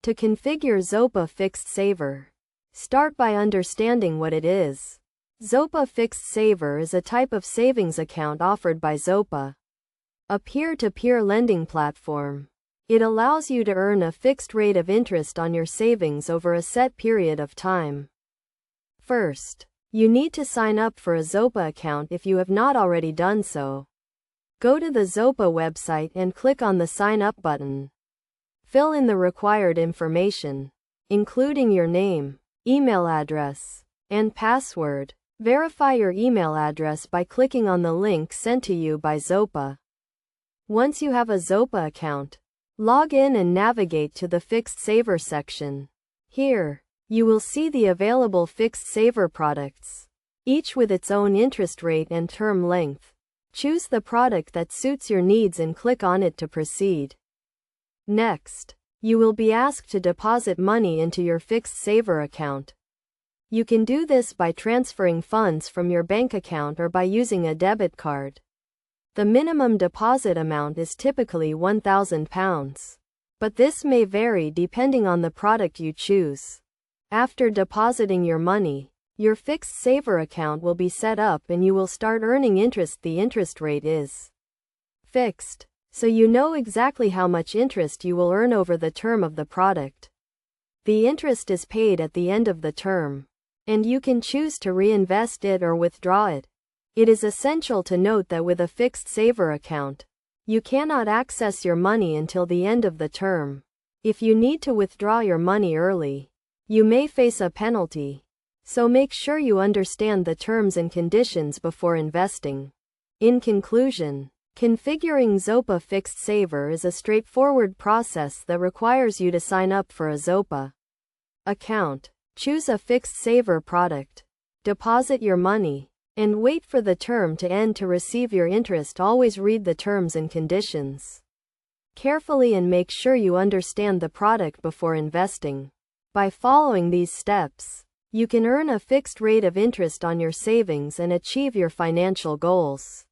To configure Zopa Fixed Saver, start by understanding what it is. Zopa Fixed Saver is a type of savings account offered by Zopa, a peer-to-peer lending platform. It allows you to earn a fixed rate of interest on your savings over a set period of time. First, you need to sign up for a Zopa account if you have not already done so. Go to the Zopa website and click on the Sign Up button. Fill in the required information, including your name, email address, and password. Verify your email address by clicking on the link sent to you by Zopa. Once you have a Zopa account, log in and navigate to the Fixed Saver section. Here, you will see the available Fixed Saver products, each with its own interest rate and term length. Choose the product that suits your needs and click on it to proceed. Next, you will be asked to deposit money into your Fixed Saver account. You can do this by transferring funds from your bank account or by using a debit card. The minimum deposit amount is typically £1,000, but this may vary depending on the product you choose. After depositing your money, your Fixed Saver account will be set up and you will start earning interest. The interest rate is fixed, so you know exactly how much interest you will earn over the term of the product. The interest is paid at the end of the term, and you can choose to reinvest it or withdraw it. It is essential to note that with a Fixed Saver account, you cannot access your money until the end of the term. If you need to withdraw your money early, you may face a penalty. So make sure you understand the terms and conditions before investing. In conclusion, configuring Zopa Fixed Saver is a straightforward process that requires you to sign up for a Zopa account, choose a Fixed Saver product, deposit your money, and wait for the term to end to receive your interest. Always read the terms and conditions carefully and make sure you understand the product before investing. By following these steps, you can earn a fixed rate of interest on your savings and achieve your financial goals.